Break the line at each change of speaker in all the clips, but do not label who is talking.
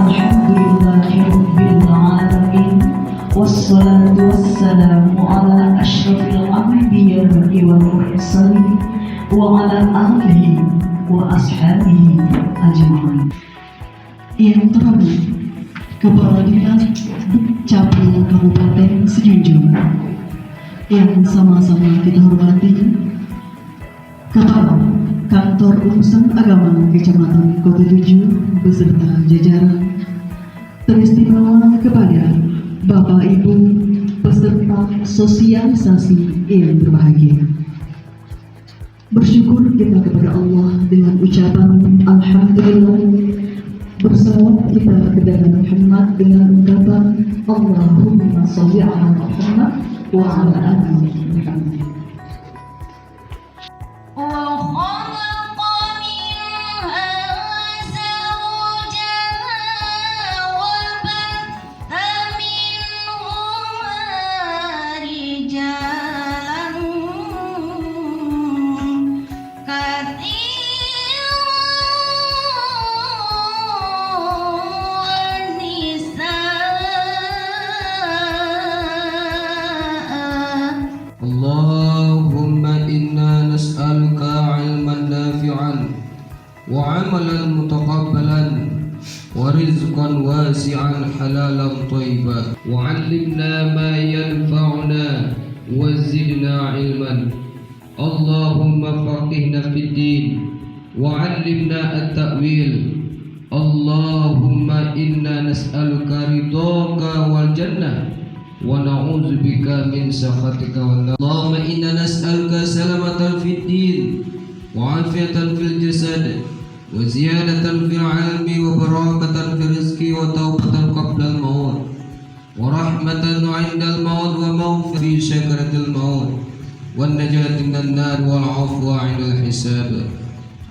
Alhamdulillahi Rabbil Alamin. Wassalatu wassalamu ala ashrafil anbiya'i wal mursalin wa ala alihi wa ashabihi ajma'in. Yang terhormat Kepala Dinas Dukcapil Kabupaten Sejunjung, yang sama-sama kita hormati Kepala Kantor Urusan Agama Kecamatan Kota Tujuh beserta jajaran, teristimewa kepada Bapak Ibu peserta sosialisasi yang berbahagia. Bersyukur kita kepada Allah dengan ucapan Alhamdulillah. Bersalawat kita kepada Muhammad dengan ungkapan Allahumma sholli ala Muhammad wa ala ali Muhammad.
Allahumma inna nas'aluka ilman nafi'an wa amalan mutaqabbalan wa rizqan wasi'an halalan thayyiban wa 'allimna ma yanfa'una wa zidna ilman. Allahumma faqihna fid din wa 'allimna at-ta'wil. Allahumma inna nas'aluka ridhaka wal jannah wa na'udzubika min sakhatika wan nar. Allahumma inna nas'aluka salamatan fid din wa 'afiyatan fil jasad wa ziyadatan fil 'ilmi wa barakatan fil rizqi wa taubatan qabla al-maut wa rahmatan 'inda al-maut wa maghfiratan fi sakaratil maut wan najata minan nar wal 'afwa 'inda al-hisab.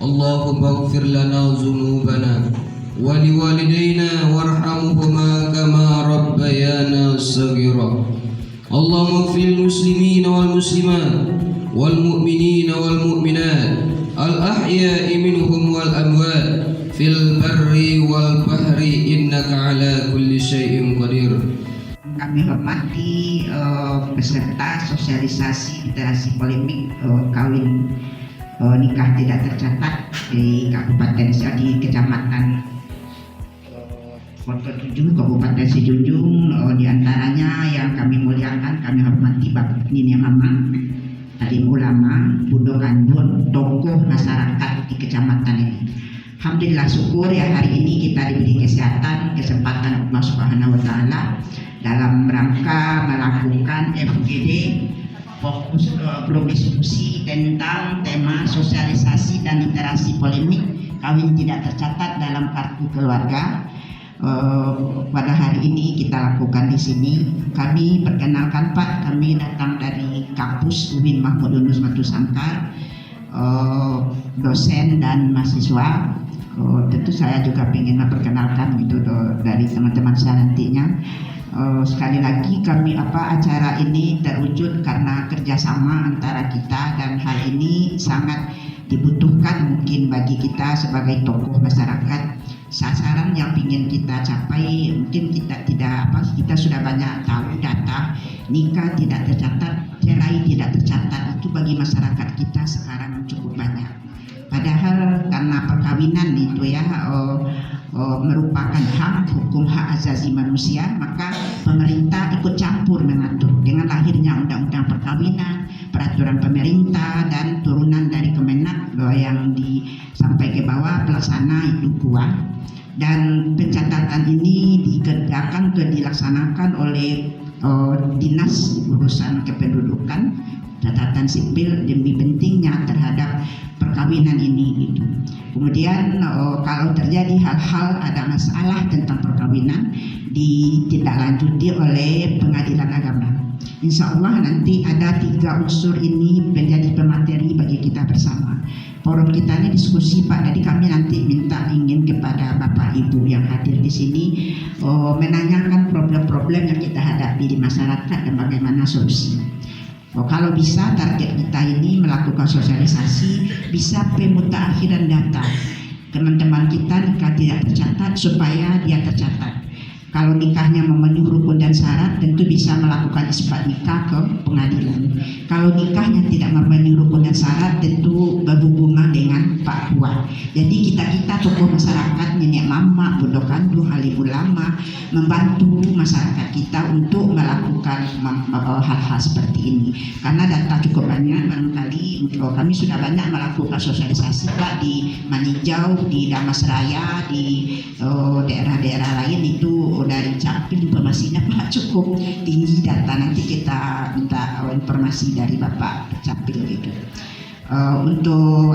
Allahumma ighfir lana dhunubana wa liwalidayna warhamhuma kama rabbayana saghira. Allahumma ighfir lil muslimina wal muslimat wal mu'minina wal mu'minat al ahya'i minhum wal amwat fil barri wal bahri innaka ala kulli syai'in qadir.
Kami hormati peserta sosialisasi literasi polemik kawin nikah tidak tercatat di Kabupaten di Kecamatan Kota Tujuh, Kabupaten Sejunjung. Di antaranya yang kami muliakan, kami hormati Bapak Nini Mama, alim ulama, Budo Gandun, tokoh masyarakat di kecamatan ini. Alhamdulillah, syukur ya hari ini kita diberi kesempatan Allah Subhanahu wa Ta'ala dalam rangka melakukan FGD, fokus grup diskusi tentang tema sosialisasi dan literasi polemik kawin tidak tercatat dalam kartu keluarga. Pada hari ini kita lakukan di sini. Kami perkenalkan Pak, kami datang dari kampus UIN Mahmud Yunus Batu Sangkar, dosen dan mahasiswa. Tentu saya juga ingin memperkenalkan gitu dari teman-teman saya nantinya. Sekali lagi kami acara ini terwujud karena kerjasama antara kita, dan hal ini sangat dibutuhkan mungkin bagi kita sebagai tokoh masyarakat. Sasaran yang ingin kita capai mungkin kita sudah banyak tahu data nikah tidak tercatat, cerai tidak tercatat, itu bagi masyarakat kita sekarang cukup banyak. Padahal karena perkawinan itu ya merupakan hukum hak asasi manusia, maka pemerintah ikut campur mengatur dengan lahirnya undang-undang perkawinan, peraturan pemerintah dan turunan dari Kemenak yang sampai ke bawah pelaksana itu kuat. Dan pencatatan ini dilaksanakan oleh Dinas Urusan Kependudukan, catatan sipil, demi pentingnya terhadap perkawinan ini itu. Kemudian kalau terjadi hal-hal ada masalah tentang perkawinan ditindaklanjuti oleh pengadilan agama. Insya Allah nanti ada 3 unsur ini menjadi pemateri bagi kita bersama. Forum kita ini diskusi Pak, jadi kami nanti ingin kepada Bapak Ibu yang hadir di sini menanyakan problem-problem yang kita hadapi di masyarakat dan bagaimana solusi. Kalau bisa target kita ini melakukan sosialisasi bisa pemutakhiran data teman-teman kita nikah tidak tercatat supaya dia tercatat. Kalau nikahnya memenuhi rukun dan syarat, tentu bisa melakukan isbat nikah ke pengadilan. Kalau nikahnya tidak memenuhi rukun dan syarat, tentu berhubungan dengan Pak Hua. Jadi kita tokoh masyarakat, nenek mama, bodoh kandung, alim ulama, membantu masyarakat kita untuk melakukan hal-hal seperti ini. Karena data cukup banyak, barangkali kami sudah banyak melakukan sosialisasi Pak di Maninjau, di Damasraya, di daerah-daerah lain itu dari Capil informasinya Pak cukup tinggi data, nanti kita minta informasi dari Bapak Capil itu. Untuk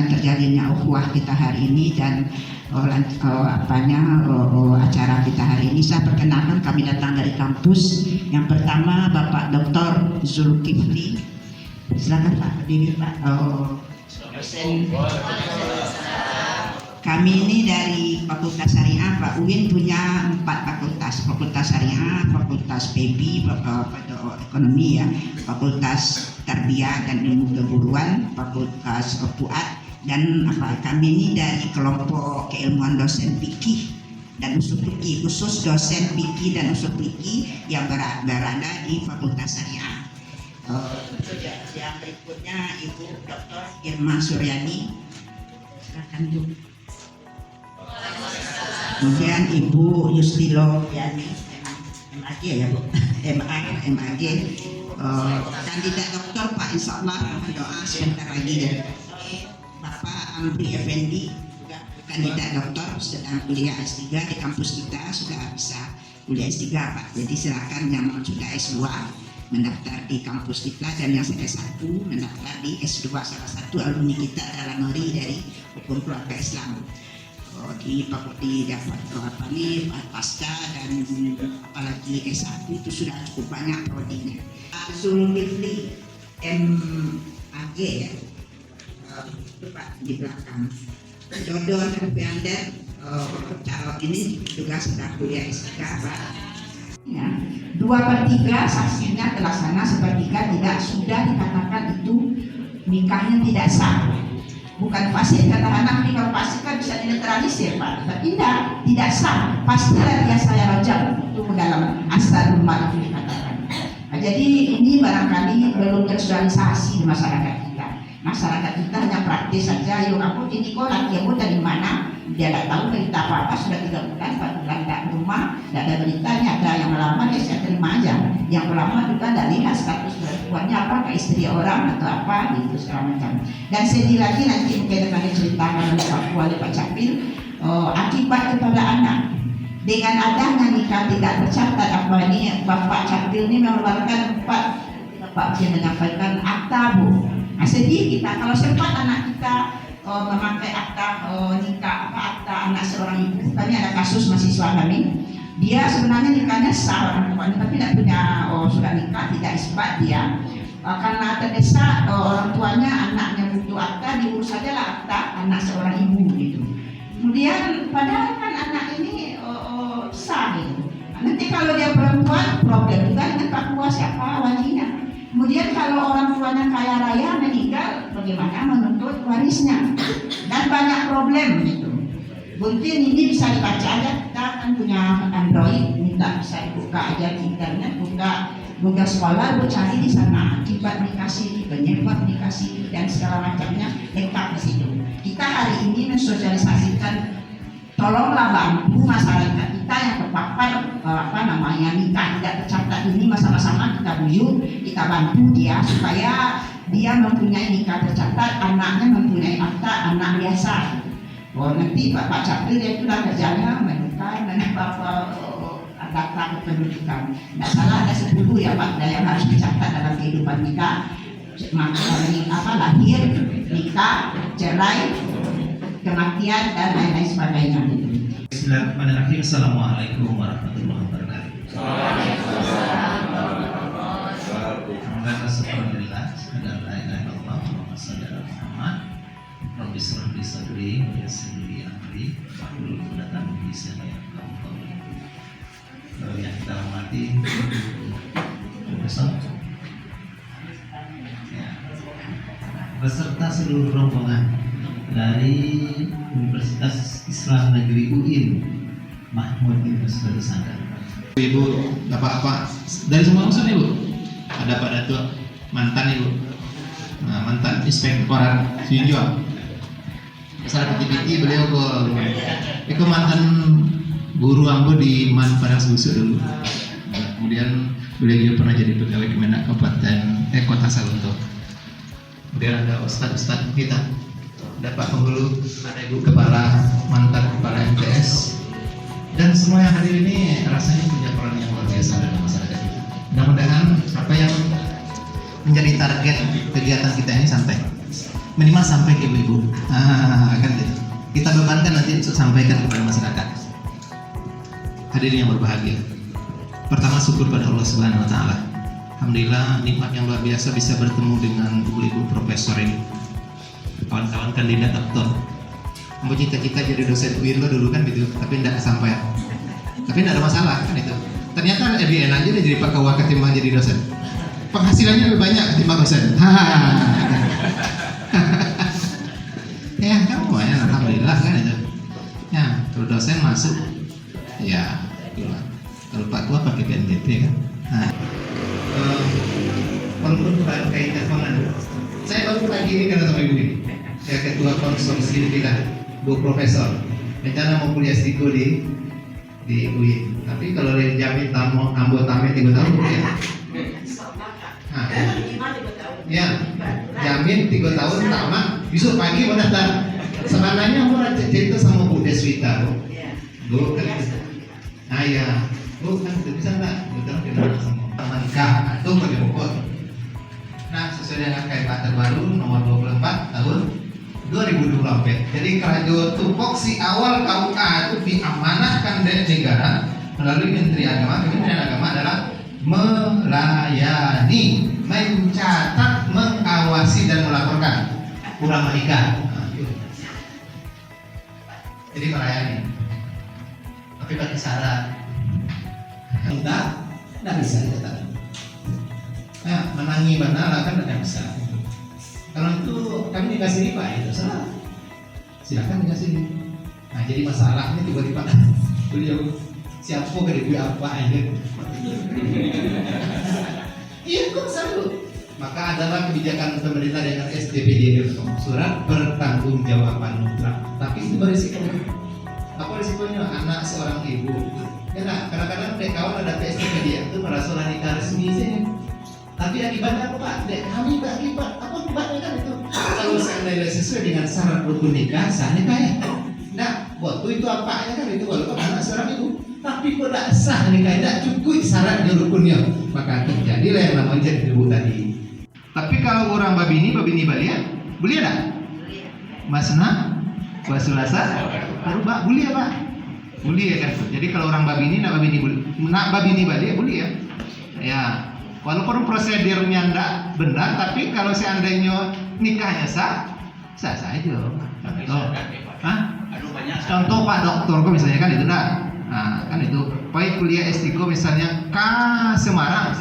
terjadinya ukhuwah kita hari ini dan acara kita hari ini, saya perkenalkan kami datang dari kampus. Yang pertama Bapak Dr. Zulkifli, silakan Pak berdiri Pak. Kami ini dari Fakultas Syariah, Pak Uin punya 4 fakultas, Fakultas Syariah, Fakultas PB, Ekonomi ya, Fakultas Tarbiyah dan Ilmu Keguruan, Fakultas Fuad, dan kami ini dari kelompok keilmuan dosen fikih dan usul fikih, khusus dosen fikih dan usul fikih yang berada di Fakultas Syariah. Yang berikutnya Ibu Dr. Irma Suryani, silakan Bu. Kemudian Ibu Yustilo Yani, MAG ya Bu, MAG, kandidat doktor Pak, insya Allah doa sebentar lagi ya. Bapak Amri Effendi juga kandidat doktor, sedang kuliah S3 di kampus kita, sudah bisa kuliah S3 Pak. Jadi silakan yang sudah S2 mendaftar di kampus kita, dan yang sudah S1 mendaftar di S2. Salah satu alumni kita adalah Nori dari Hukum Keluarga Islam. Dapat pasca dan apalagi S1 itu sudah cukup banyak prodinya. Zulkifli MAG ya, itu Pak di belakang. Dodon Rupiander calon ini juga sudah kuliah S3 Pak. Ya, 2/3 saksinya terlaksana, sepertiga tidak, sudah dikatakan itu nikahnya tidak sah. Bukan fasik, kata anak ini kalau fasik kan bisa dinetralisir Pak, tapi tidak sah, pastilah dia saya rajam, itu dalam asal rumah itu dikatakan. Nah, jadi ini barangkali belum tersosialisasi di masyarakat kita. Masyarakat kita hanya praktis saja, yuk aku ini kok lakiamu dari mana, dia tidak tahu berita apa-apa, sudah 3 bulan, 4 bulan tidak rumah, tidak ada beritanya, ada yang melamar ya saya terima aja, yang melamar juga tidak lihat status perempuannya apa, ke istri orang atau apa gitu segala macam. Dan sedih lagi nanti mungkin akan diceritakan oleh Pak Wali Pak Capil, akibat kepada anak dengan adanya nikah tidak tercatat. Bapak Capil ini mengeluarkan Pak menyampaikan akta Bu. Nah, sedih kita kalau sempat anak kita memakai akta nikah, akta anak seorang ibu. Kami ada kasus mahasiswa kami, dia sebenarnya nikahnya sah orang tuanya, tapi tidak punya surat nikah, tidak isbat dia. Karena terdesak orang tuanya, anaknya butuh akta, diurus saja lah akta anak seorang ibu gitu. Kemudian padahal kan anak ini sah gitu. Nanti kalau dia perempuan problem juga dengan Pak Tua, siapa walinya. Kemudian kalau orang tuanya kaya raya meninggal, bagaimana menuntut warisnya, dan banyak problem gitu. Mungkin ini bisa dibaca aja, kita kan punya Android, minta bisa dibuka aja di internet, buka sekolah, cari di sana akibat dikasih, penyebab dikasih dan segala macamnya lengkap di situ. Kita hari ini mensosialisasikan, tolonglah bantu masyarakat kita yang terpapar nikah tidak tercatat ini, sama-sama kita bujuk, kita bantu dia supaya dia mempunyai nikah tercatat, anaknya mempunyai akta anak biasa. Nanti Bapak Capil dia sudah kerjanya menikah dan data kependudukan. Tidak salah ada 10 ya Pak yang harus dicatat dalam kehidupan kita. Lahir, nikah, cerai, kematian dan lain-lain sebagainya.
Bismillahirrahmanirrahim. Assalamualaikum warahmatullahi wabarakatuh. Alhamdulillah, la ilaha illallah wa sallallahu Muhammad. Rabbi shrah li sadri wa yassir li amri wahlul 'uqdatam min lisani yafqahu qawli. Yang kita hormati Profesor beserta seluruh rombongan dari Universitas Negeri UIN Mahmud Yunus Bersandar. Ibu, Bapak, dari semua unsur Ibu. Ada Pak Datuk mantan Ibu, mantan Inspektorat Sinjo. Salah PTPT beliau itu mantan guru ambo di Panas Busuk dulu. Kemudian beliau juga pernah jadi pegawai Kemenak Kabupaten Kota Salunto. Kemudian ada ustadz kita, ada Pak Penghulu, ada Ibu Kepala, mantan Kepala MTS, dan semua yang hadir ini rasanya punya peran yang luar biasa dalam masyarakat kita. Mudah-mudahan apa yang menjadi target kegiatan kita ini sampai minimal sampai ke ibu-ibu. Kan gitu. Kita bebankan nanti untuk sampaikan kepada masyarakat. Hadirin yang berbahagia. Pertama syukur pada Allah Subhanahu wa taala. Alhamdulillah nikmat yang luar biasa bisa bertemu dengan ibu-ibu profesor ini. Kawan-kawan kandidat doktor. Mau cita-cita jadi dosen UIN dulu kan gitu, tapi tidak kesampaian. Tapi tidak ada masalah kan itu. Ternyata lebih enak aja jadi pegawai ketimbang jadi dosen. Penghasilannya lebih banyak ketimbang dosen. Ya kamu ya, alhamdulillah kan itu. Ya kalau dosen masuk, ya itulah. Kalau Pak Tua pakai PNBP kan. Walaupun kaitan dengan saya baru pagi ini karena sama ibu ini. Saya ketua konsorsium kita, Bu Profesor. Rencana mau kuliah S3 di UIN. Tapi kalau dari jamin tamu ambo tamu 3 tahun ya. Ya, jamin 3 tahun tamat. Besok pagi mau daftar. Sebenarnya mau cerita sama Bu Deswita, Bu kan itu. Ya, Bu kan itu bisa nggak? Betul kita sama nikah atau bagi pokok. Nah, sesuai dengan KPA terbaru nomor 24 tahun 2024. Jadi kerajaan tupoksi awal KUA itu diamanahkan dari negara melalui Menteri Agama. Kementerian Agama adalah melayani, mencatat, mengawasi dan melaporkan kurang menikah. Jadi melayani. Tapi bagi syarat kita tidak bisa dikatakan. Menangi mana kan tidak bisa. Kalau itu kami dikasih riba itu salah. Silakan dikasih. Nah jadi masalahnya tiba-tiba beliau siapa ke ibu apa aja. Iya kok selalu. Maka adalah kebijakan pemerintah dengan SDPD surat pertanggungjawaban mutlak. Tapi itu berisiko. Apa risikonya? Anak seorang ibu. Ya nah, kadang-kadang kawan ada PSDPD itu merasa nikah resmi sih. Tapi akibatnya apa Pak? Kami tak akibat. Apa akibatnya kan itu? Kalau seandainya sesuai dengan syarat rukun nikah, sah nikah ya. Nah, waktu itu apanya kan itu walaupun anak seorang ibu. Tapi kok tak sah nikah, tidak cukup syaratnya rukunnya. Maka terjadilah yang namanya jadi ibu tadi. Tapi kalau orang babini balia, boleh tak? Masna, wasulasa, baru Pak, boleh ya Pak? Boleh ya kan? Jadi kalau orang babini, nak babini balia, boleh ya? Ya. Walaupun prosedurnya tidak benar, tapi kalau seandainya nikahnya sah saja. Contoh Pak Doktor kok misalnya kan itu enggak. Nah, kan itu baik kuliah S3 misalnya ke Semarang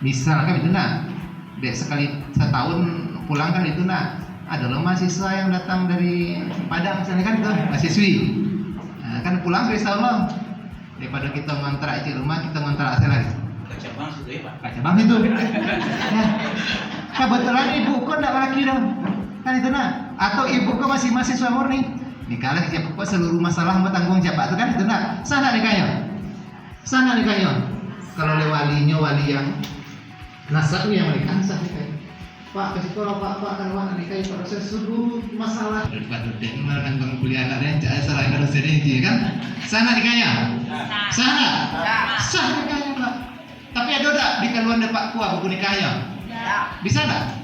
misalkan itu enggak. Dek sekali setahun pulang kan itu enggak. Ada loh mahasiswa yang datang dari Padang misalnya kan itu mahasiswi. Nah, kan pulang dari setahun loh. Daripada kita ngontrak di rumah, kita ngontrak asal lagi. Kacabang sudah ya Pak? Kacabang itu ya. Kebetulan ibu kok enggak laki dong kan itu nah. Atau ibu kok masih mahasiswa murni nikahlah siapa kok seluruh masalah bertanggung jawab itu kan itu nah. Sana nikahnya kalau wali yang nasabnya yang menikah sah nikahnya Pak ke sekolah Pak kan anak nikahnya proses seluruh masalah daripada kan bang kuliah anaknya jangan salah kalau sedih kan sana nikahnya sah nikahnya Pak. Tapi ada tak di kaluan Pak Kua buku nikahnya? Bisa tak?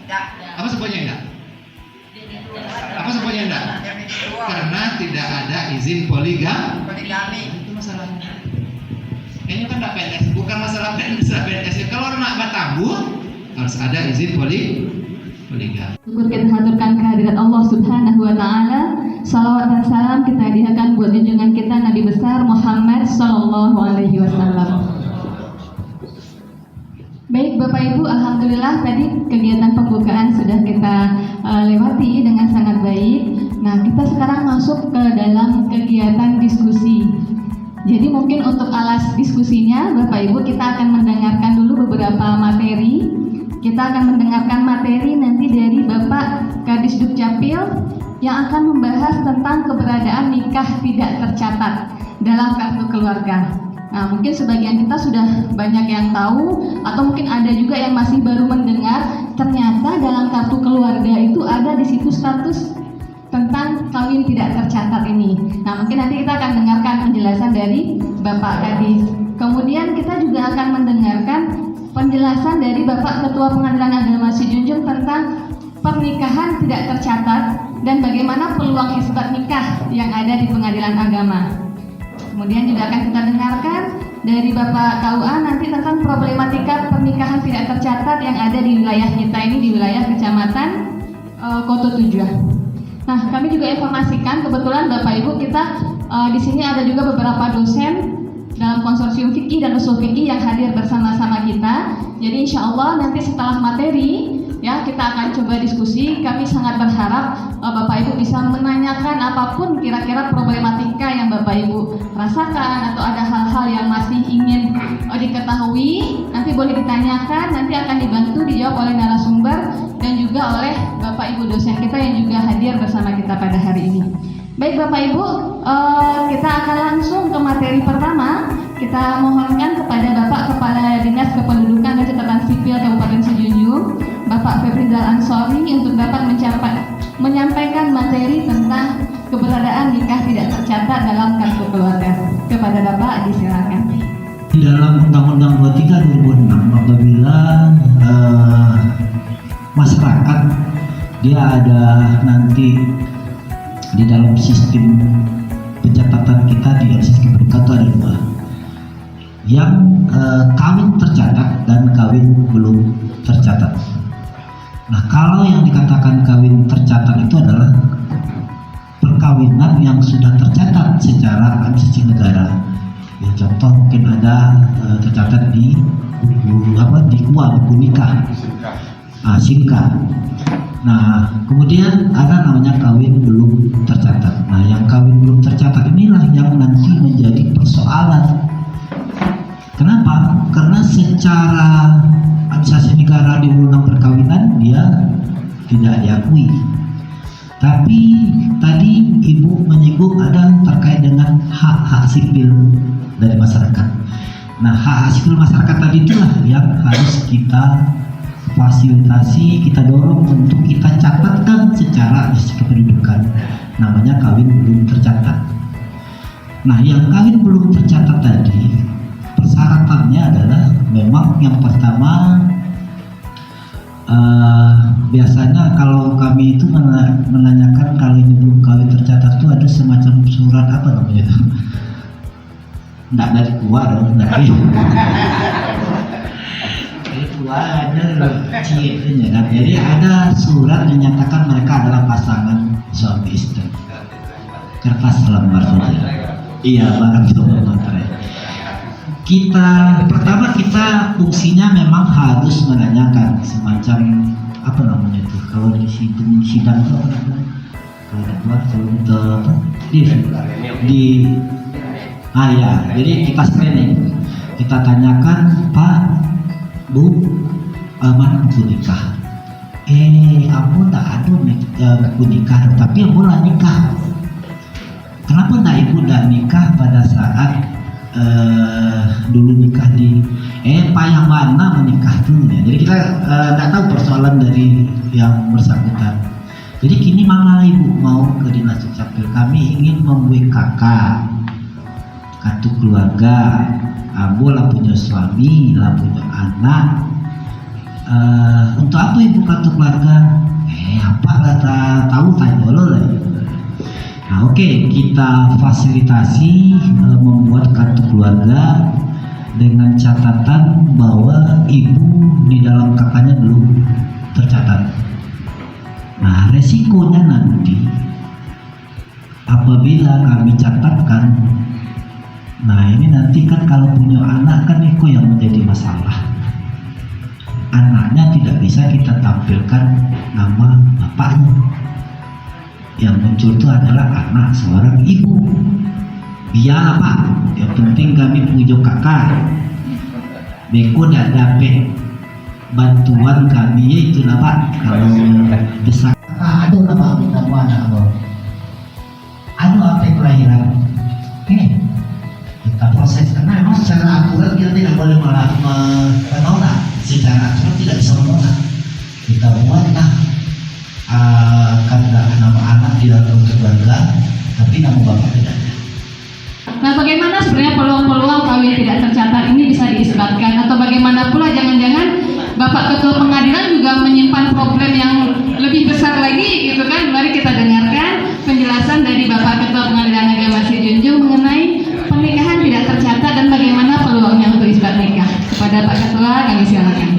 Apa sebabnya enggak? Karena tidak ada izin poligami. Itu masalahnya. Kayaknya kan tidak PNS, bukan masalah PNS. Kalau nak bertabung harus ada izin poligami.
Syukur kita haturkan kehadirat Allah Subhanahu wa taala. Salawat dan salam kita hadiahkan buat junjungan kita Nabi besar Muhammad sallallahu alaihi wasallam. Baik Bapak
Bapak Ibu, alhamdulillah tadi kegiatan pembukaan sudah kita lewati dengan sangat baik. Nah, kita sekarang masuk ke dalam kegiatan diskusi. Jadi mungkin untuk alas diskusinya, Bapak Ibu, kita akan mendengarkan dulu beberapa materi. Kita akan mendengarkan materi nanti dari Bapak Kadis Dukcapil yang akan membahas tentang keberadaan nikah tidak tercatat dalam kartu keluarga. Nah, mungkin sebagian kita sudah banyak yang tahu, atau mungkin ada juga yang masih baru mendengar, ternyata dalam kartu keluarga itu ada di situ status tentang kawin tidak tercatat ini. Nah, mungkin nanti kita akan dengarkan penjelasan dari Bapak Kadis. Kemudian kita juga akan mendengarkan penjelasan dari Bapak Ketua Pengadilan Agama Sijunjung tentang pernikahan tidak tercatat dan bagaimana peluang isbat nikah yang ada di pengadilan agama. Kemudian juga akan kita dengarkan dari Bapak KUA nanti tentang problematika pernikahan tidak tercatat yang ada di wilayah kita ini, di wilayah Kecamatan Koto Tujuh. Nah, kami juga informasikan kebetulan Bapak Ibu kita di sini ada juga beberapa dosen dalam konsorsium fikih dan usul fikih yang hadir bersama-sama kita. Jadi insya Allah nanti setelah materi ya kita akan coba diskusi. Kami sangat berharap Bapak Ibu bisa menanyakan apapun kira-kira problematika yang Bapak Ibu rasakan atau ada hal-hal yang masih ingin diketahui, nanti boleh ditanyakan, nanti akan dibantu dijawab oleh narasumber dan juga oleh Bapak Ibu dosen kita yang juga hadir bersama kita pada hari ini. Baik Bapak Ibu, kita akan langsung ke materi pertama. Kita mohonkan kepada Bapak Kepala Dinas Kependudukan dan Catatan Sipil Kabupaten Sijunjung, Bapak Febrizal Ansori, untuk dapat menyampaikan materi tentang keberadaan nikah tidak tercatat dalam kartu keluarga. Kepada Bapak, disilakan.
Di dalam Undang-Undang 23 2006 apabila masyarakat dia ada nanti di dalam sistem pencatatan kita di sistem kependudukan itu ada dua, yang kawin tercatat dan kawin belum tercatat. Nah, kalau yang dikatakan kawin tercatat itu adalah perkawinan yang sudah tercatat secara administrasi negara. Ya, contoh mungkin ada tercatat di buku buku nikah, SINKA. Nah, kemudian ada namanya kawin belum tercatat. Nah, yang kawin belum tercatat inilah yang nanti menjadi persoalan. Kenapa? Karena secara administrasi negara di undang perkawinan dia tidak diakui. Tapi tadi Ibu menyinggung ada terkait dengan hak-hak sipil dari masyarakat. Nah, hak sipil masyarakat tadi itulah yang harus kita fasilitasi, kita dorong untuk kita catatkan secara kependudukan. Namanya kawin belum tercatat. Nah, yang kawin belum tercatat tadi persyaratannya adalah memang yang pertama biasanya kalau kami itu menanyakan kalau ini belum kawin tercatat itu ada semacam surat apa namanya itu? Nggak dari tua dong, dari tua aja cirinya kan. Jadi ada surat menyatakan mereka adalah pasangan suami istri. Kertas lembar saja. Iya, barang itu materai. Kita fungsinya memang harus menanyakan semacam apa namanya itu kalau di sidang itu apa namanya ya, jadi kita screening, kita tanyakan, Pak, Bu, mana buku nikah? Aku tak ada buku nikah, tapi aku lah nikah. Kenapa tak ibu dah nikah pada saat dulu nikah di Pak yang mana menikah dulunya? Jadi kita tak tahu persoalan dari yang bersangkutan. Jadi kini mana ibu mau ke dinas dukcapil, kami ingin membuat kakak kartu keluarga, Abu lah punya suami, lah punya anak. Untuk apa ibu kartu keluarga? Apa lah tahu tanya dulu lah. Nah, oke, kita fasilitasi membuat kartu keluarga dengan catatan bahwa ibu di dalam kakaknya belum tercatat. Nah, resikonya nanti apabila kami catatkan, nah ini nanti kan kalau punya anak kan itu yang menjadi masalah. anaknya tidak bisa kita tampilkan nama bapaknya. Yang muncul itu adalah anak seorang ibu. Biar Pak, yang penting kami pujuk kakak. Beko tidak dapat bantuan kami itu lah Pak. Kalau besar, aduh lah Pak, kita mau anak lo. Aduh apa kelahiran? Ini kita proses karena memang secara akurat kita tidak boleh malah menolak. Secara akurat tidak bisa menolak. Kita buatlah kata nama anak di dalam keluarga, tapi nama bapak tidak.
Nah, bagaimana sebenarnya peluang-peluang kawin tidak tercatat ini bisa diisbatkan, atau bagaimana pula jangan-jangan Bapak Ketua Pengadilan juga menyimpan problem yang lebih besar lagi gitu kan? Mari kita dengarkan penjelasan dari Bapak Ketua Pengadilan Agama Sijunjung mengenai pernikahan tidak tercatat dan bagaimana peluangnya untuk isbat nikah. Kepada Pak Ketua kami silakan.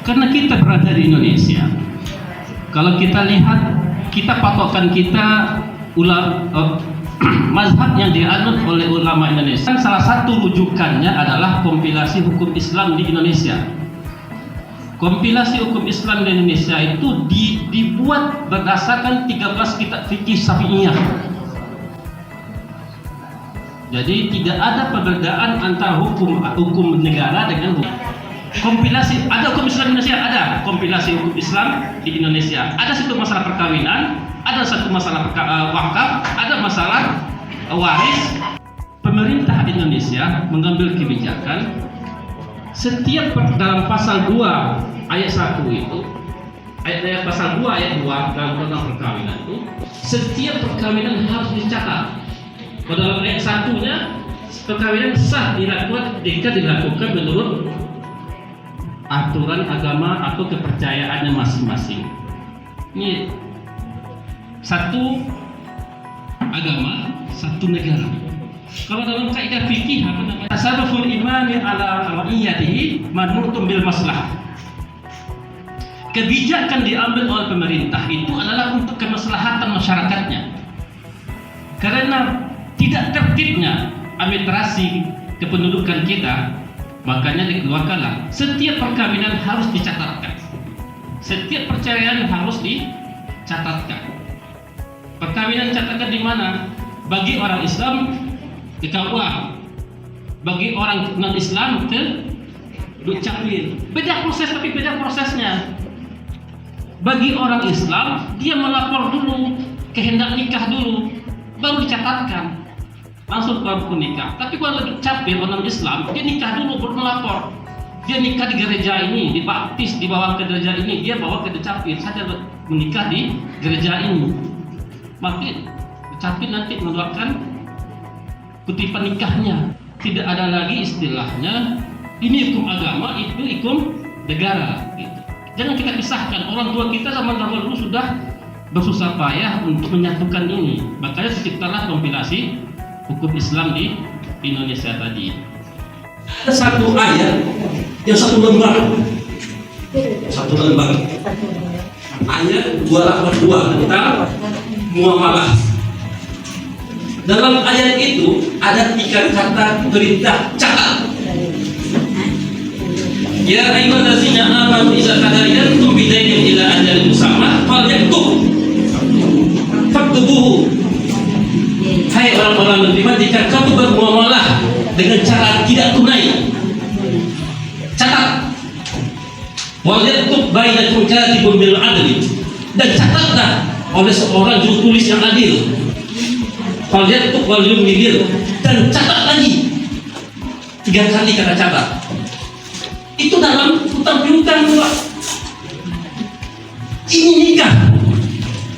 Karena kita berada di Indonesia, kalau kita lihat, kita patokan kita mazhab yang dianut oleh ulama Indonesia. Salah satu rujukannya adalah kompilasi hukum Islam di Indonesia. Kompilasi hukum Islam di Indonesia itu dibuat berdasarkan 13 kitab fikih Syafi'iyah. Jadi tidak ada perbedaan antara hukum negara dengan hukum. Kompilasi, ada hukum Islam di Indonesia, ada kompilasi hukum Islam di Indonesia. Ada satu masalah perkawinan, ada satu masalah wakaf, ada masalah waris. Pemerintah Indonesia mengambil kebijakan setiap dalam pasal 2 ayat 1 itu, ayat pasal 2 ayat 2 dalam undang perkawinan itu, setiap perkawinan harus dicatat. Pada dalam ayat 1-nya, perkawinan sah dilakukan jika dilakukan menurut aturan agama atau kepercayaannya masing-masing. Ini satu agama, satu negara. Kalau dalam kaidah fikih apa namanya? Tasarruful imami ala ra'iyatihi manutun bil maslah. Kebijakan diambil oleh pemerintah itu adalah untuk kemaslahatan masyarakatnya. Karena tidak tertibnya administrasi kependudukan kita, makanya dikeluarkanlah setiap perkawinan harus dicatatkan, setiap perceraian harus dicatatkan. Perkawinan catatkan di mana? Bagi orang Islam di KUA, bagi orang non Islam ke Dukcapil. Beda proses, tapi beda prosesnya. Bagi orang Islam dia melapor dulu, kehendak nikah dulu, baru dicatatkan, langsung ke nikah. Tapi kalau Dukcapil orang Islam, dia nikah dulu baru melapor. Dia nikah di gereja ini, dibaptis, dibawa ke gereja ini, dia bawa ke Dukcapil. Saya menikah di gereja ini. Maka Dukcapil nanti mengeluarkan kutipan nikahnya. Tidak ada lagi istilahnya ini hukum agama, itu hukum negara. Gitu. Jangan kita pisahkan. Orang tua kita zaman dahulu sudah bersusah payah untuk menyatukan ini. Makanya terciptalah kompilasi hukum Islam di Indonesia tadi. Ada satu ayat yang satu lembar, ayat 282 tentang muamalah. Dalam ayat itu ada 3 kata perintah catat. Ya ayyuhallazina amanu idza tadayantum bidainin ila ajalin musamma faktubuhu. Hai orang-orang beriman, jika kamu bermuamalah dengan cara tidak tunai, catat. Wal yaktub bainakum katibun bil adli, dan catatlah oleh seorang juru tulis yang adil. Wal yaktub wal yumlil, dan catat lagi. 3 kali kata catat. Itu dalam hutang piutang pula. Ini nikah.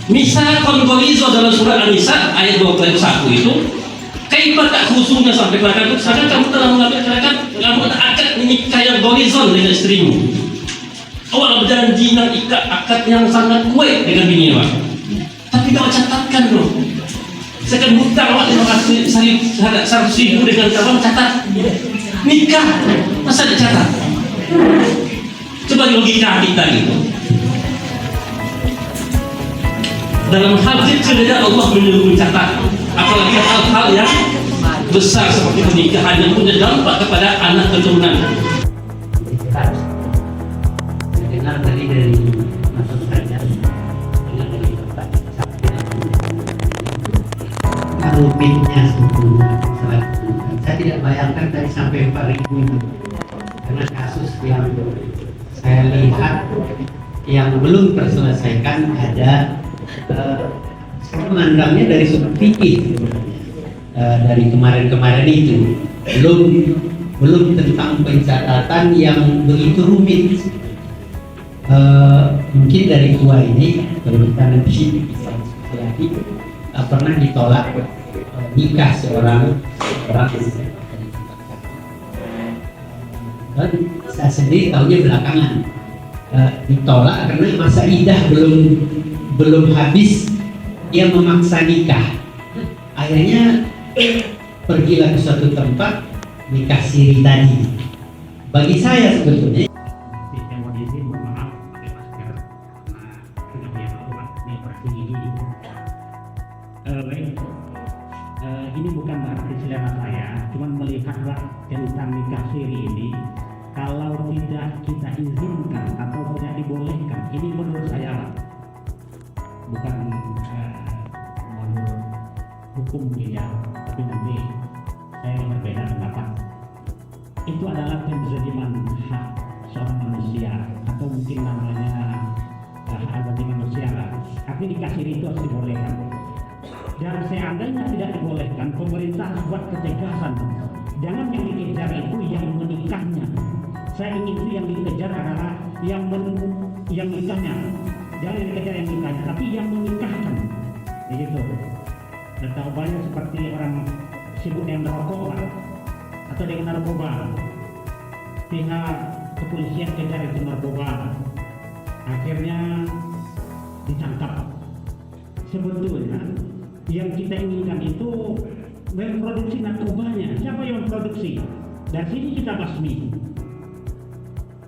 Misal konggolizo dalam surat An-Nisa ayat 21 itu, kaifa ta'khusuna sampai katakan sedangkan kamu telah mengambil katakan kamu akad menikah yang golizon dengan istrimu. Awal berjanji nak ikat akad yang sangat kuat dengan bini awak. Tapi kau catatkan loh. Sekarang hutang awak 100.000 dengan kawan catat. Nikah masa dicatat? Coba logika kita gitu. Dalam hal kecil saja Allah menyuruh mencatat, apalagi hal-hal yang besar seperti pernikahan yang punya dampak kepada anak keturunan.
dari maksud saya dengan dari Bapak rumitnya sebetulnya salah ditentukan. Saya tidak bayangkan tadi sampai 4.000 itu, karena kasus yang saya lihat yang belum terselesaikan ada memandangnya dari sudut fikih sebenarnya. Dari kemarin-kemarin itu belum tentang pencatatan yang begitu rumit. Mungkin dari dua ini kalau kita nanti bisa lagi pernah ditolak nikah seorang dan saya sendiri tahunya belakangan ditolak karena masa idah belum habis, dia memaksa nikah. Akhirnya pergilah ke suatu tempat nikah siri tadi. Bagi saya sebetulnya
ini bukan berarti selera saya, cuman melihatlah tentang nikah siri ini, kalau tidak kita izinkan atau tidak dibolehkan, ini menurut saya bukan menurut hukum ya, tapi nanti saya berbeda pendapat. Itu adalah kezaliman hak seorang manusia, atau mungkin namanya hak asasi manusia. Artinya nikah siri itu harus dibolehkan. Dan seandainya tidak dibolehkan, pemerintah harus buat ketegasan. Jangan yang dikejar itu yang menikahnya. Saya ingin itu yang dikejar adalah yang nikahnya. Jangan yang dikejar yang nikahnya, tapi yang menikahkan. Begitu. Dan tahu banyak seperti orang sibuk dengan merokok atau dengan narkoba. Pihak kepolisian kejar itu narkoba. Akhirnya ditangkap. Sebetulnya yang kita inginkan itu memproduksi narkobanya. Siapa yang memproduksi? Dari sini kita basmi.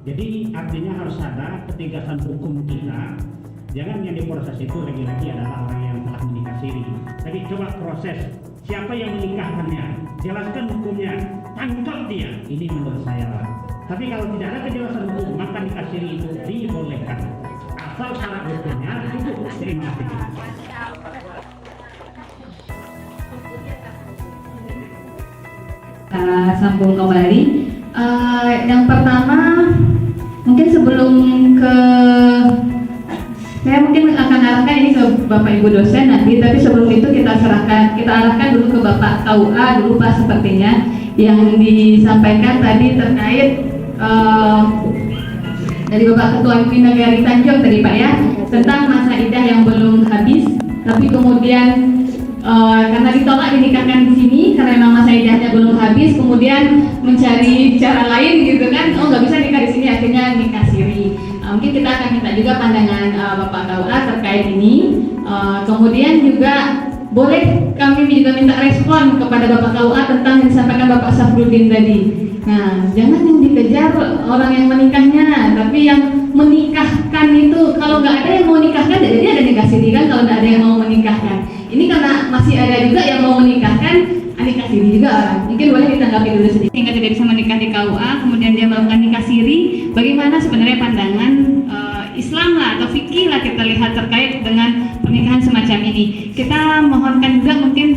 Jadi artinya harus ada ketegasan hukum kita. Jangan yang diproses itu lagi-lagi adalah orang yang telah menikah siri. Tapi coba proses siapa yang menikahkannya, jelaskan hukumnya, tangkap dia. Ini menurut saya. Tapi kalau tidak ada kejelasan hukum, maka nikah siri itu dibolehkan. Asal syarat hukumnya cukup. Terima kasih.
Sambung kembali. Yang pertama, mungkin sebelum ke saya mungkin akan arahkan ini ke Bapak Ibu dosen nanti, tapi sebelum itu kita arahkan dulu ke Bapak KUA dulu Pak, sepertinya yang disampaikan tadi terkait dari Bapak Ketua MUI Negari Tanjung tadi Pak ya, tentang masa idah yang belum habis, tapi kemudian karena ditolak dinikahkan di sini karena memang masa idahnya belum habis, kemudian mencari cara lain gitu kan, oh nggak bisa nikah di sini, akhirnya nikah siri. Mungkin kita akan minta juga pandangan Bapak KUA terkait ini. Kemudian juga boleh kami juga minta respon kepada Bapak KUA tentang yang disampaikan Bapak Safruddin tadi. Nah, jangan yang dikejar orang yang menikahnya, tapi yang menikahkan itu, kalau nggak ada yang mau nikahkan, jadi ada nikah siri kan kalau nggak ada yang mau menikahkan. Ini karena masih ada juga yang mau menikahkan, nikah siri juga orang. Mungkin boleh ditanggapi dulu sedikit. Sehingga tidak bisa menikah di KUA, kemudian dia melakukan nikah siri. Bagaimana sebenarnya pandangan Islam lah atau fikih lah kita lihat terkait dengan pernikahan semacam ini. Kita mohonkan juga mungkin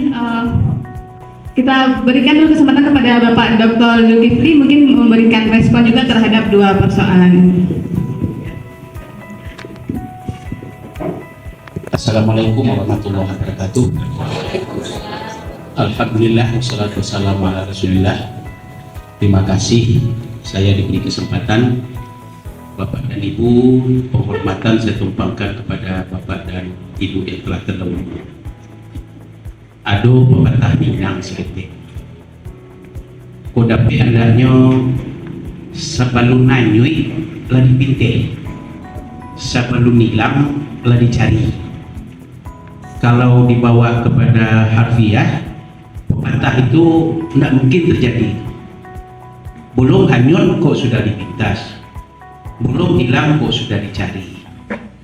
kita berikan dulu kesempatan kepada Bapak Dr. Zulkifli mungkin memberikan respon juga terhadap dua persoalan ini.
Assalamualaikum warahmatullahi wabarakatuh. Alhamdulillah wassalatu wassalamu ala Rasulillah. Terima kasih saya diberi kesempatan. Bapak dan Ibu, penghormatan saya tumpangkan kepada Bapak dan Ibu yang telah terdahulu. Ado pepatah Minang seketik. Kodapi andanya sebelum nanyui lah dipintil, sebelum hilang lah dicari. Kalau dibawa kepada harfiah, pepatah itu tidak mungkin terjadi. Belum hanyut kok sudah dipintas, belum hilang kok sudah dicari.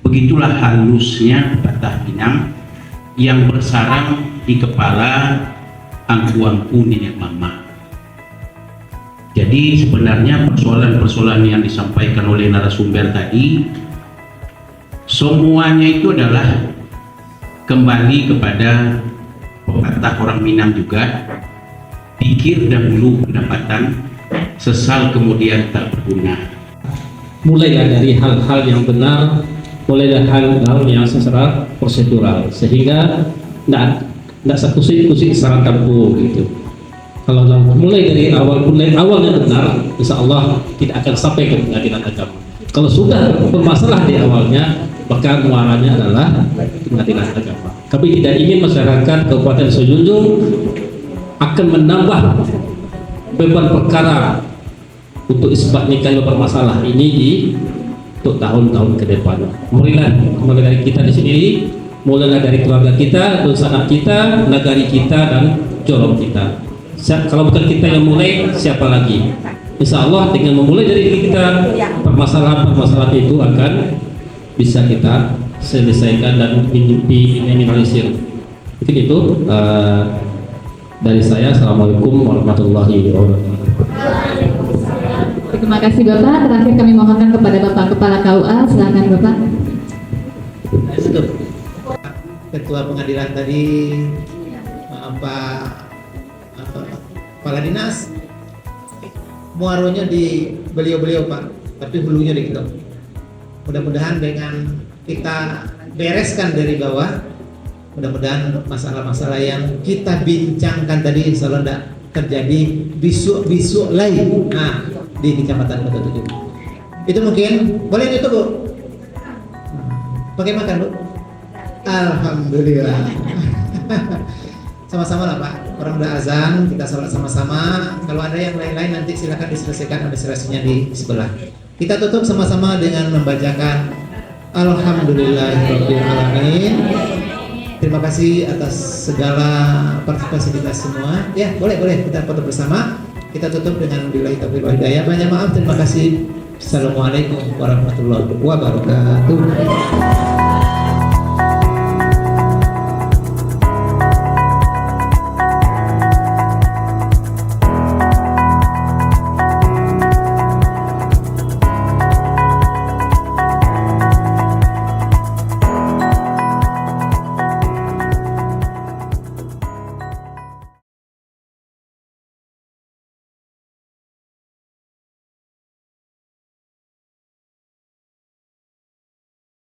Begitulah halusnya pepatah Minang yang bersarang di kepala angku-angku nenek mama. Jadi sebenarnya persoalan-persoalan yang disampaikan oleh narasumber tadi semuanya itu adalah kembali kepada pepatah orang Minang juga, pikir dahulu pendapatan, sesal kemudian tak berguna.
Mulailah dari hal-hal yang benar, mulailah hal-hal yang secara prosedural, sehingga tidak sekusik-kusik sarang kampung gitu. Kalau mulai dari awalnya benar, insya Allah tidak akan sampai ke pengadilan agama. Kalau sudah bermasalah di awalnya, maka muaranya adalah pengadilan agama. Kami tidak ingin masyarakat Kabupaten Sejunjung akan menambah beban perkara untuk isbat nikah yang bermasalah ini untuk tahun-tahun ke depan. Mulai dari kita di sini, mulailah dari keluarga kita, dosa anak kita, nagari kita, dan jorong kita. Kalau bukan kita yang mulai, siapa lagi? Insya Allah dengan memulai dari diri kita, permasalahan-permasalahan itu akan bisa kita selesaikan dan minimalisir. Mungkin itu dari saya. Assalamualaikum warahmatullahi wabarakatuh.
Terima kasih Bapak. Terakhir kami mohonkan kepada Bapak Kepala KUA, silakan Bapak.
Ketua pengadilan tadi, Pak Kepala Dinas, muaronya di beliau-beliau Pak, tapi hulunya di kita. Mudah-mudahan dengan kita bereskan dari bawah, mudah-mudahan masalah-masalah yang kita bincangkan tadi insya Allah tidak terjadi bisu lain di Kecamatan Kota Tujuh. Itu mungkin boleh itu Bu. Pakai makan Bu. Alhamdulillah. Sama-sama lah Pak. Orang udah azan, kita sholat sama-sama. Kalau ada yang lain-lain nanti silakan diselesaikan administrasinya di sebelah. Kita tutup sama-sama dengan membacakan Alhamdulillahirabbil alamin. Terima kasih atas segala partisipasi kita semua. Ya, boleh kita foto bersama. Kita tutup dengan billahi taufiq wal hidayah. Banyak maaf, terima kasih. Assalamualaikum warahmatullahi wabarakatuh.